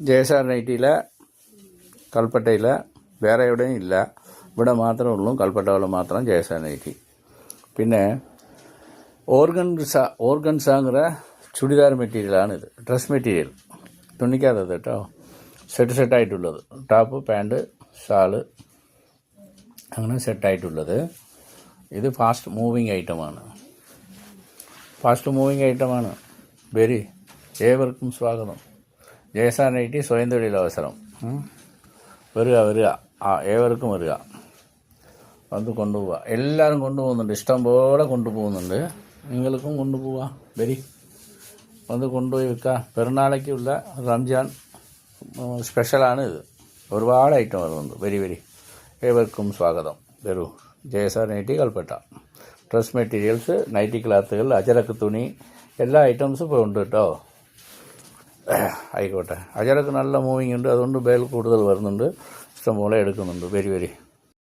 ജയസാർ നൈറ്റിയിൽ കൽപ്പറ്റയിൽ വേറെ എവിടെയും ഇല്ല, ഇവിടെ മാത്രമേ ഉള്ളൂ. കൽപ്പറ്റയിൽ മാത്രം ജയസാർ നൈറ്റി. പിന്നെ ഓർഗൻസാங்கிற ചുടിദാർ മെറ്റീരിയലാണിത്. ഡ്രസ് മെറ്റീരിയൽ, തുണിക്കാത്തത് കേട്ടോ. സെറ്റായിട്ടുള്ളത്, ടോപ്പ് പാൻറ്റ് ഷാള് അങ്ങനെ സെറ്റായിട്ടുള്ളത്. ഇത് ഫാസ്റ്റ് മൂവിങ് ഐറ്റമാണ്. വെരി ഏവർക്കും സ്വാഗതം. ജയസാർ നൈറ്റി സ്വയം തൊഴിലവസരം. വരിക, ഏവർക്കും വരിക, വന്ന് കൊണ്ടുപോവുക. എല്ലാവരും കൊണ്ടുപോകുന്നുണ്ട്, ഇഷ്ടംപോലെ കൊണ്ടുപോകുന്നുണ്ട്. നിങ്ങൾക്കും കൊണ്ടുപോവുക. വരി, വന്ന് കൊണ്ടുപോയി വിൽക്കുക. പെരുന്നാളേക്കുള്ള റംജാൻ സ്പെഷ്യലാണ് ഇത്. ഒരുപാട് ഐറ്റം വരുന്നുണ്ട്. വരി, ഏവർക്കും സ്വാഗതം. വരൂ. Jayasar nighty Kalpetta. Dress materials, nighty ക്ലാത്തുകൾ, അജരക്ക് തുണി, എല്ലാ ഐറ്റംസും ഇപ്പോൾ ഉണ്ട് കേട്ടോ. ആയിക്കോട്ടെ. അജരക്ക് നല്ല മൂവിങ് ഉണ്ട്, അതുകൊണ്ട് ബേൽ കൂടുതൽ വരുന്നുണ്ട്, ഇഷ്ടംപോലെ എടുക്കുന്നുണ്ട്. വരി.